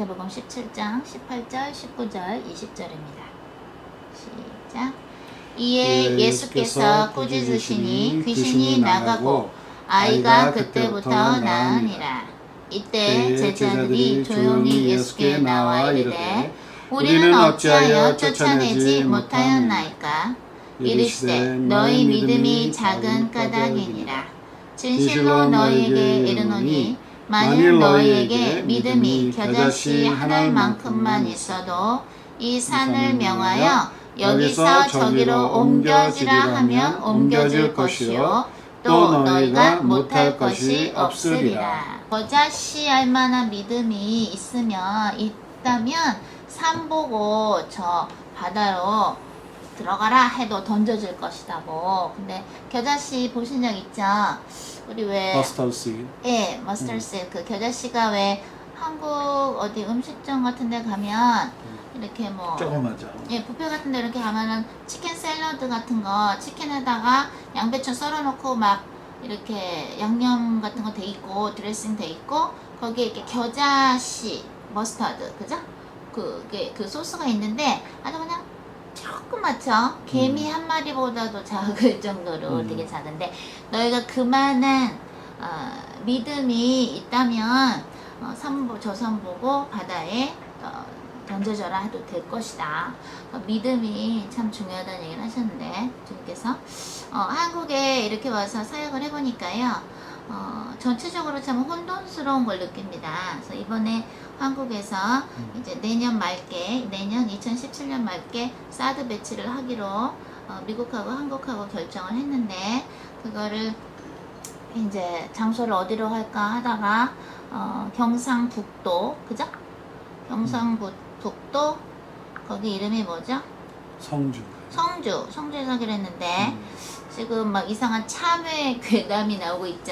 마태복음 17장 18절, 19절, 20절입니다. 시작. 이에 예수께서 꾸짖으시니 귀신이 나가고 아이가 그때부터 나으니라. 이때 제자들이 조용히 예수께 나와 이르되 우리는 어찌하여 쫓아내지 못하였나이까? 이르시되 너희 믿음이 작은 까닭이니라. 진실로 너희에게 이르노니 만일 너희에게 믿음이 겨자씨 한 알만큼만 있어도 이 산을 명하여 여기서 저기로 옮겨지라 하면 옮겨질 것이요 또 너희가 못할 것이 없으리라. 겨자씨 알만한 믿음이 있다면 산 보고 저 바다로 들어가라 해도 던져질 것이다고. 근데 겨자씨 보신 적 있죠? 우리 왜 머스터드 씨. 예, 머스터드 씨. 그 겨자씨가 왜 한국 어디 음식점 같은 데 가면 이렇게 뭐 조그마죠. 예, 뷔페 같은 데 이렇게 가면은 치킨 샐러드 같은 거 치킨에다가 양배추 썰어 놓고 막 이렇게 양념 같은 거 돼 있고 드레싱 돼 있고 거기에 이렇게 겨자씨 머스터드 그죠? 그 소스가 있는데 아주 그냥 조그맣죠? 개미 한 마리보다도 작을 정도로 되게 작은데 너희가 그만한 믿음이 있다면 저 산 보고 바다에 던져져라 해도 될 것이다. 믿음이 참 중요하다는 얘기를 하셨는데 주님께서 한국에 이렇게 와서 사역을 해보니까요 전체적으로 참 혼돈스러운 걸 느낍니다. 그래서 이번에 한국에서 이제 내년 2017년 말께 사드 배치를 하기로 미국하고 한국하고 결정을 했는데 그거를 이제 장소를 어디로 할까 하다가 경상북도 그죠? 경상북도 거기 이름이 뭐죠? 성주에서 하기로 했는데 지금 막 이상한 참외 괴담이 나오고 있죠.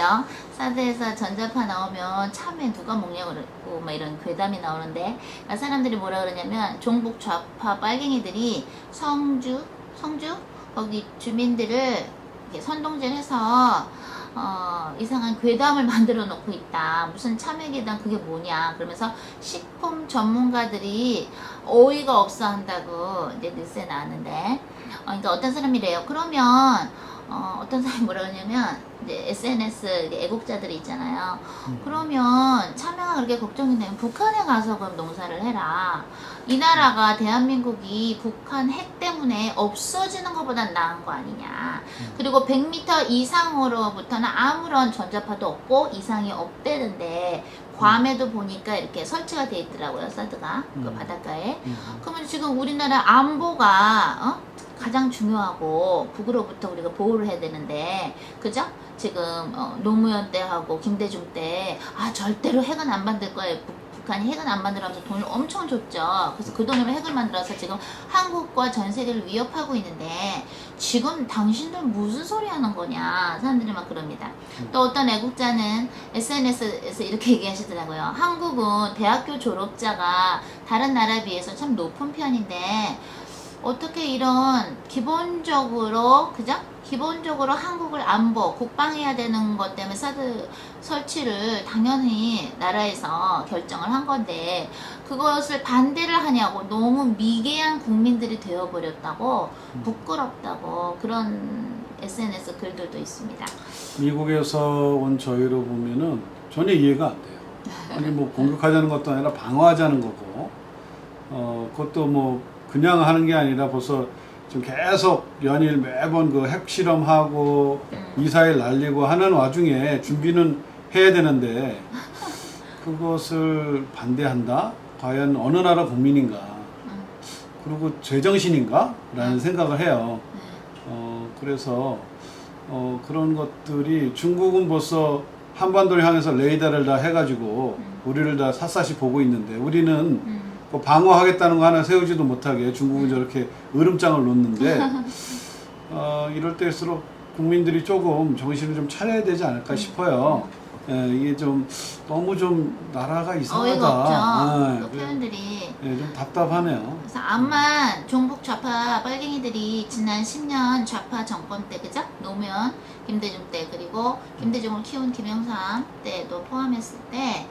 사드에서 전자파 나오면 참외 누가 먹냐고 그러고 막 이런 괴담이 나오는데 그러니까 사람들이 뭐라 그러냐면 종북 좌파 빨갱이들이 성주 거기 주민들을 이렇게 선동질해서 이상한 괴담을 만들어 놓고 있다. 무슨 참외괴담 그게 뭐냐. 그러면서 식품 전문가들이 어이가 없어 한다고 이제 뉴스에 나왔는데 그러니까 어떤 사람이래요. 그러면 어떤 사람이 뭐라 그러냐면 이제 SNS 애국자들이 있잖아요. 그러면 참외가 그렇게 걱정이 되면 북한에 가서 그럼 농사를 해라. 이 나라가 대한민국이 북한 핵 때문에 없어지는 것보단 나은 거 아니냐. 그리고 100m 이상으로부터는 아무런 전자파도 없고 이상이 없대는데 괌에도 보니까 이렇게 설치가 돼 있더라고요. 사드가 그 바닷가에. 그러면 지금 우리나라 안보가 가장 중요하고 북으로부터 우리가 보호를 해야 되는데 그죠? 지금 노무현 때하고 김대중 때 절대로 핵은 안 만들 거예요. 북한이 핵은 안 만들어서 돈을 엄청 줬죠. 그래서 그 돈으로 핵을 만들어서 지금 한국과 전 세계를 위협하고 있는데 지금 당신들 무슨 소리 하는 거냐 사람들이 막 그럽니다. 또 어떤 애국자는 SNS에서 이렇게 얘기하시더라고요. 한국은 대학교 졸업자가 다른 나라에 비해서 참 높은 편인데 어떻게 이런 기본적으로 한국을 안보, 국방해야 되는 것 때문에 사드 설치를 당연히 나라에서 결정을 한 건데 그것을 반대를 하냐고 너무 미개한 국민들이 되어버렸다고 부끄럽다고 그런 SNS 글들도 있습니다. 미국에서 온 저희로 보면은 전혀 이해가 안 돼요. 아니 뭐 공격하자는 것도 아니라 방어하자는 거고 그것도 뭐 그냥 하는 게 아니라 벌써 지금 계속 연일 매번 그 핵실험하고 미사일 날리고 하는 와중에 준비는 해야 되는데 그것을 반대한다? 과연 어느 나라 국민인가? 그리고 제정신인가? 라는 생각을 해요. 그래서 그런 것들이 중국은 벌써 한반도를 향해서 레이더를 다 해가지고 우리를 다 샅샅이 보고 있는데 우리는 방어하겠다는 거 하나 세우지도 못하게 중국은 저렇게 으름장을 놓는데 이럴 때일수록 국민들이 조금 정신을 좀 차려야 되지 않을까 싶어요. 이게 좀 너무 좀 나라가 이상하다. 어이가 없죠. 그 표현들이. 좀 답답하네요. 그래서 암만 종북 좌파 빨갱이들이 지난 10년 좌파 정권 때 그죠? 노무현, 김대중 때 그리고 김대중을 키운 김영삼 때도 포함했을 때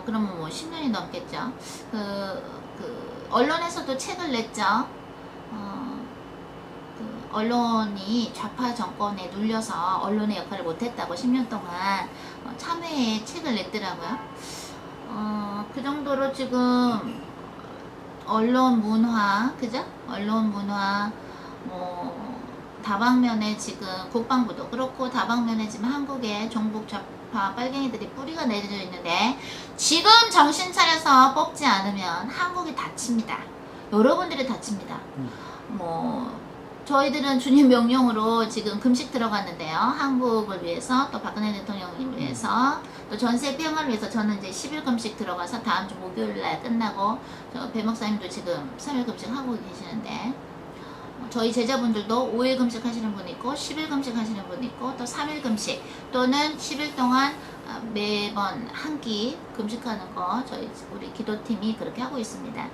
그러면 뭐 10년이 넘겠죠. 언론에서도 책을 냈죠. 언론이 좌파 정권에 눌려서 언론의 역할을 못했다고 10년 동안 참회의 책을 냈더라고요. 그 정도로 지금 언론 문화, 그죠? 언론 문화, 뭐 다방면에 지금 국방부도 그렇고 다방면에 지금 한국의 종북 좌파 빨갱이들이 뿌리가 내려져 있는데 지금 정신 차려서 뽑지 않으면 한국이 다칩니다. 여러분들이 다칩니다. 뭐 저희들은 주님 명령으로 지금 금식 들어갔는데요. 한국을 위해서 또 박근혜 대통령을 위해서 또 전세 평화를 위해서 저는 이제 10일 금식 들어가서 다음 주 목요일 날 끝나고 배 목사님도 지금 3일 금식 하고 계시는데 저희 제자분들도 5일 금식 하시는 분 있고 10일 금식 하시는 분 있고 또 3일 금식 또는 10일 동안 매번 한 끼 금식하는 거 저희 우리 기도팀이 그렇게 하고 있습니다.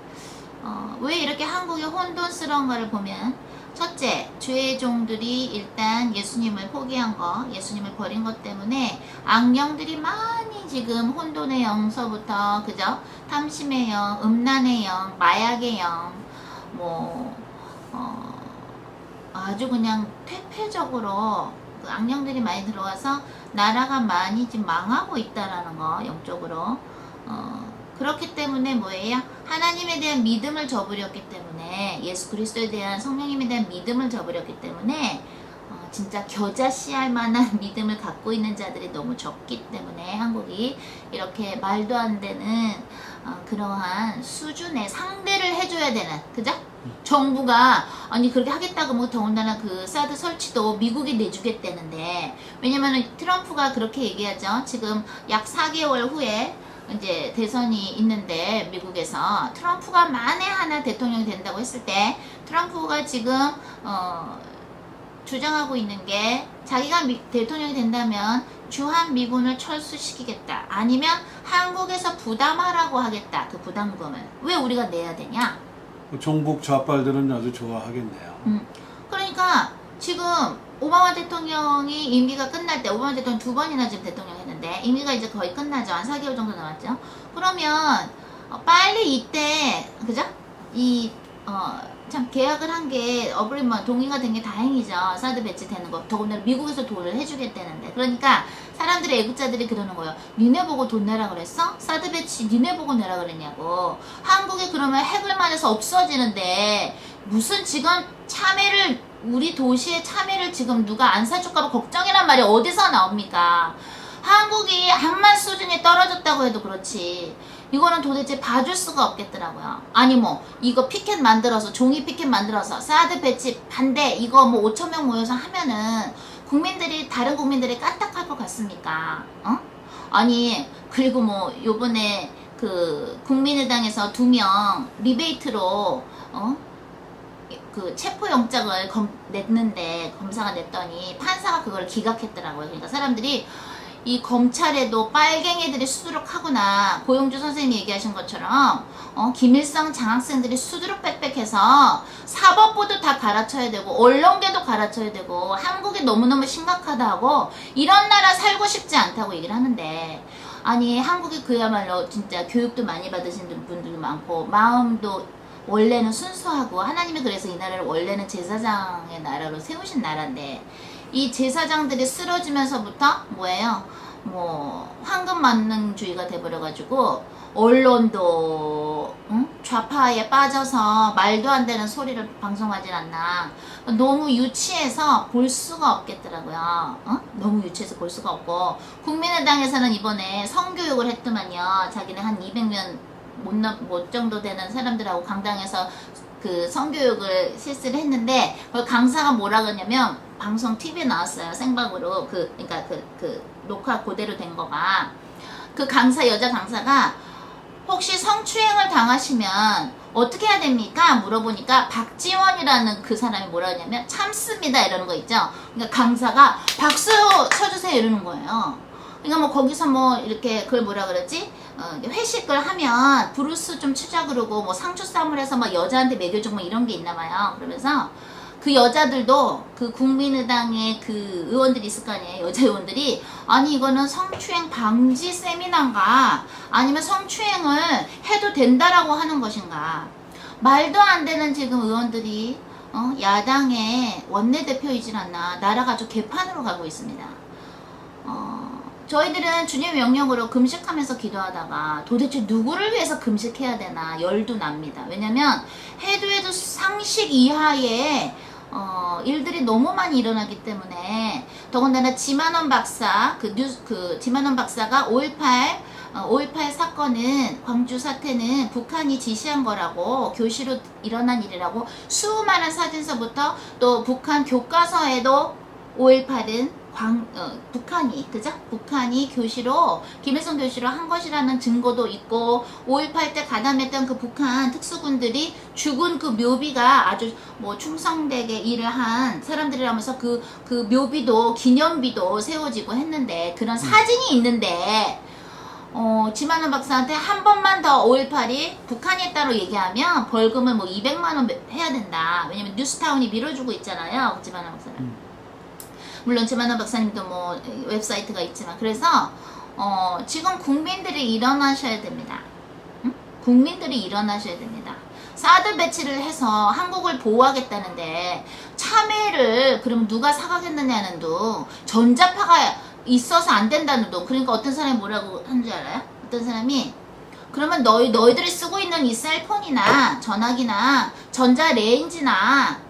왜 이렇게 한국이 혼돈스러운가를 보면 첫째, 주의 종들이 일단 예수님을 포기한 거, 예수님을 버린 것 때문에 악령들이 많이 지금 혼돈의 영서부터 그죠? 탐심의 영, 음란의 영, 마약의 영, 뭐 아주 그냥 퇴폐적으로 그 악령들이 많이 들어와서 나라가 많이 지금 망하고 있다라는 거 영적으로. 그렇기 때문에 뭐예요? 하나님에 대한 믿음을 저버렸기 때문에 예수 그리스도에 대한 성령님에 대한 믿음을 저버렸기 때문에 진짜 겨자씨할 만한 믿음을 갖고 있는 자들이 너무 적기 때문에 한국이 이렇게 말도 안 되는 그러한 수준의 상대를 해줘야 되는 그죠? 정부가 아니 그렇게 하겠다고 뭐 더군다나 그 사드 설치도 미국이 내주겠다는데 왜냐면은 트럼프가 그렇게 얘기하죠. 지금 약 4개월 후에 이제 대선이 있는데 미국에서 트럼프가 만에 하나 대통령이 된다고 했을 때 트럼프가 지금 주장하고 있는 게 자기가 대통령이 된다면 주한 미군을 철수시키겠다 아니면 한국에서 부담하라고 하겠다. 그 부담금을 왜 우리가 내야 되냐? 종북 좌빨들은 아주 좋아하겠네요. 그러니까 지금 오바마 대통령이 임기가 끝날 때 오바마 대통령 2번이나 지금 대통령 했는데 임기가 이제 거의 끝나죠. 한 4개월 정도 남았죠. 그러면 빨리 이때 그죠? 참 계약을 한 게 어그리먼트 동의가 된 게 다행이죠. 사드 배치되는 거. 더군다나 미국에서 돈을 해주겠다는데. 그러니까 사람들이 애국자들이 그러는 거예요. 니네 보고 돈 내라 그랬어? 사드 배치 니네 보고 내라 그랬냐고. 한국이 그러면 핵을 맞아서 없어지는데 무슨 지금 참외를 우리 도시의 참외를 지금 누가 안 사줄까봐 걱정이란 말이 어디서 나옵니까? 한국이 암만 수준이 떨어졌다고 해도 그렇지 이거는 도대체 봐줄 수가 없겠더라고요. 아니 뭐 이거 피켓 만들어서 종이 피켓 만들어서 사드 배치 반대 이거 뭐 5,000명 모여서 하면은 국민들이 다른 국민들이 까딱할 것 같습니까? 아니 그리고 뭐 요번에 그 국민의당에서 2명 리베이트로 그 체포영장을 냈는데 검사가 냈더니 판사가 그걸 기각했더라고요. 그러니까 사람들이 이 검찰에도 빨갱이들이 수두룩하구나. 고용주 선생님이 얘기하신 것처럼 김일성 장학생들이 수두룩 빽빽해서 사법부도 다 갈아쳐야 되고 언론계도 갈아쳐야 되고 한국이 너무너무 심각하다고 이런 나라 살고 싶지 않다고 얘기를 하는데 아니 한국이 그야말로 진짜 교육도 많이 받으신 분들도 많고 마음도 원래는 순수하고 하나님이 그래서 이 나라를 원래는 제사장의 나라로 세우신 나라인데 이 제사장들이 쓰러지면서부터 뭐예요? 뭐 황금만능주의가 돼버려가지고 언론도 좌파에 빠져서 말도 안 되는 소리를 방송하진 않나. 너무 유치해서 볼 수가 없겠더라고요. 너무 유치해서 볼 수가 없고 국민의당에서는 이번에 성교육을 했더만요. 자기네 한 200명 못 정도 되는 사람들하고 강당에서 그 성교육을 실시를 했는데 그 강사가 뭐라 그러냐면 방송 TV에 나왔어요. 생방으로 그러니까 그 녹화 그대로 된 거가 그 강사 여자 강사가 혹시 성추행을 당하시면 어떻게 해야 됩니까? 물어보니까 박지원이라는 그 사람이 뭐라 하냐면 참습니다 이러는 거 있죠. 그러니까 강사가 박수 쳐주세요 이러는 거예요. 그러니까 뭐 거기서 뭐 이렇게 그걸 뭐라 그러지? 회식을 하면 브루스 좀 추자 그러고 뭐 상추 쌈을 해서 막 여자한테 먹여주고 뭐 이런 게 있나 봐요. 그러면서 그 여자들도 그 국민의당의 그 의원들이 있을 거 아니에요. 여자 의원들이 아니 이거는 성추행 방지 세미나인가 아니면 성추행을 해도 된다라고 하는 것인가. 말도 안 되는 지금 의원들이 야당의 원내대표이질 않나. 나라가 아주 개판으로 가고 있습니다. 저희들은 주님 명령으로 금식하면서 기도하다가 도대체 누구를 위해서 금식해야 되나 열도 납니다. 왜냐면 해도 상식 이하의 일들이 너무 많이 일어나기 때문에. 더군다나 지만원 박사 지만원 박사가 5.18 사건은 광주 사태는 북한이 지시한 거라고, 교시로 일어난 일이라고 수많은 사진서부터 또 북한 교과서에도 5.18은 북한이 교시로, 김일성 교시로 한 것이라는 증거도 있고, 5.18 때 가담했던 그 북한 특수군들이 죽은 그 묘비가 아주 충성되게 일을 한 사람들이라면서 그 묘비도, 기념비도 세워지고 했는데, 그런 사진이 있는데, 지만원 박사한테 한 번만 더 5.18이 북한이 했다고 얘기하면 벌금을 200만원 해야 된다. 왜냐면 뉴스타운이 밀어주고 있잖아요. 지만원 박사는. 물론 지만원 박사님도 웹사이트가 있지만. 그래서 지금 국민들이 일어나셔야 됩니다. 응? 국민들이 일어나셔야 됩니다. 사드 배치를 해서 한국을 보호하겠다는데 참외를 그럼 누가 사가겠느냐는 둥, 전자파가 있어서 안 된다는 둥. 그러니까 어떤 사람이 뭐라고 하는 줄 알아요? 어떤 사람이 그러면 너희들이 쓰고 있는 이 셀폰이나 전화기나 전자레인지나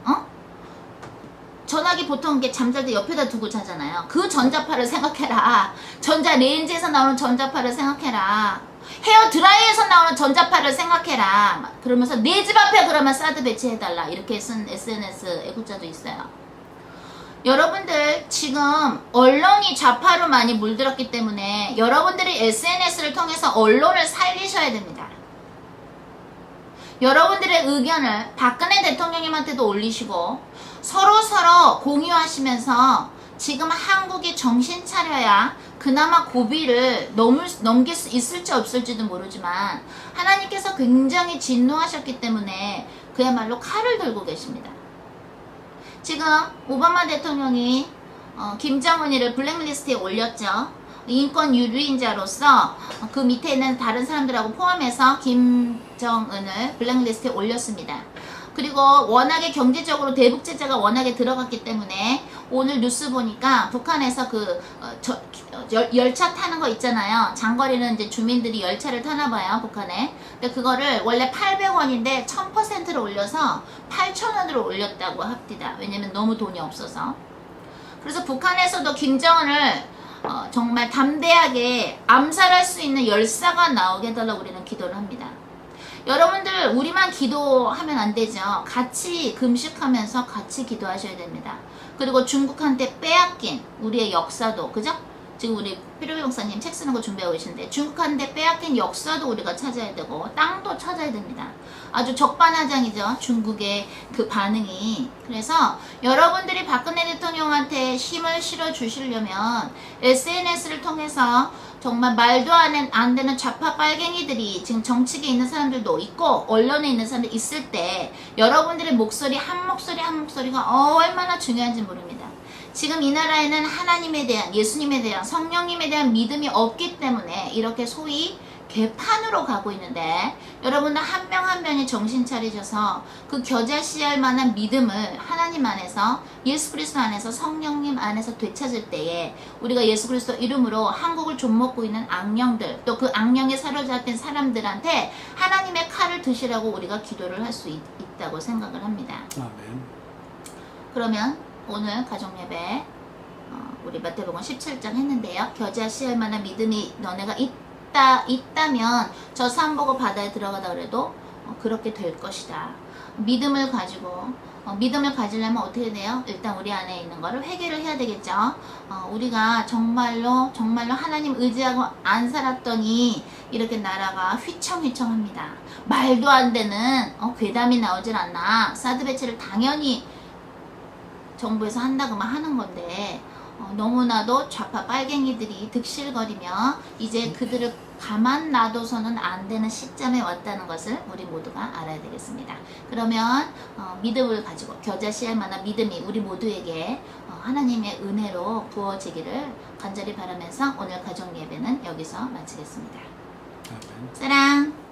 전화기 보통 이게 잠잘 때 옆에다 두고 자잖아요. 그 전자파를 생각해라. 전자레인지에서 나오는 전자파를 생각해라. 헤어드라이에서 나오는 전자파를 생각해라. 그러면서 내 집 앞에 그러면 사드 배치해달라. 이렇게 쓴 SNS 애국자도 있어요. 여러분들 지금 언론이 좌파로 많이 물들었기 때문에 여러분들이 SNS를 통해서 언론을 살리셔야 됩니다. 여러분들의 의견을 박근혜 대통령님한테도 올리시고 서로 공유하시면서 지금 한국이 정신 차려야 그나마 고비를 넘길 수 있을지 없을지도 모르지만 하나님께서 굉장히 진노하셨기 때문에 그야말로 칼을 들고 계십니다. 지금 오바마 대통령이 김정은이를 블랙리스트에 올렸죠. 인권 유리인자로서 그 밑에 있는 다른 사람들하고 포함해서 김정은을 블랙리스트에 올렸습니다. 그리고 워낙에 경제적으로 대북 제재가 워낙에 들어갔기 때문에 오늘 뉴스 보니까 북한에서 열차 타는 거 있잖아요. 장거리는 이제 주민들이 열차를 타나 봐요, 북한에. 근데 그거를 원래 800원인데 1000%로 올려서 8,000원으로 올렸다고 합니다. 왜냐면 너무 돈이 없어서. 그래서 북한에서도 김정은을 정말 담대하게 암살할 수 있는 열사가 나오게 해달라고 우리는 기도를 합니다. 여러분들 우리만 기도하면 안 되죠. 같이 금식하면서 같이 기도하셔야 됩니다. 그리고 중국한테 빼앗긴 우리의 역사도, 그죠? 지금 우리 피로비 목사님 책 쓰는 거 준비하고 계신데 중국한테 빼앗긴 역사도 우리가 찾아야 되고 땅도 찾아야 됩니다. 아주 적반하장이죠, 중국의 그 반응이. 그래서 여러분들이 박근혜 대통령한테 힘을 실어 주시려면 SNS를 통해서 정말 말도 안 되는 좌파 빨갱이들이 지금 정치계에 있는 사람들도 있고 언론에 있는 사람들 있을 때 여러분들의 목소리 한 목소리가 얼마나 중요한지 모릅니다. 지금 이 나라에는 하나님에 대한, 예수님에 대한, 성령님에 대한 믿음이 없기 때문에 이렇게 소위 개판으로 가고 있는데 여러분들 한 명 한 명이 정신 차리셔서 그 겨자씨알 만한 믿음을 하나님 안에서, 예수 그리스도 안에서, 성령님 안에서 되찾을 때에 우리가 예수 그리스도 이름으로 한국을 좀먹고 있는 악령들, 또 그 악령에 사로잡힌 사람들한테 하나님의 칼을 드시라고 우리가 기도를 할 수 있다고 생각을 합니다. 아멘. 그러면 오늘 가정예배 우리 마태복음 17장 했는데요. 겨자씨알 만한 믿음이 너네가 있다면 저 산 보고 바다에 들어가다 그래도 그렇게 될 것이다. 믿음을 가지고 믿음을 가지려면 어떻게 돼요? 일단 우리 안에 있는 거를 회개를 해야 되겠죠. 우리가 정말로 하나님 의지하고 안 살았더니 이렇게 나라가 휘청휘청합니다. 말도 안 되는 괴담이 나오질 않나. 사드 배치를 당연히 정부에서 한다고만 하는 건데 너무나도 좌파 빨갱이들이 득실거리며 이제 그들을 가만 놔둬서는 안 되는 시점에 왔다는 것을 우리 모두가 알아야 되겠습니다. 그러면 믿음을 가지고 겨자씨알 만한 믿음이 우리 모두에게 하나님의 은혜로 부어지기를 간절히 바라면서 오늘 가정 예배는 여기서 마치겠습니다. 아멘. 사랑.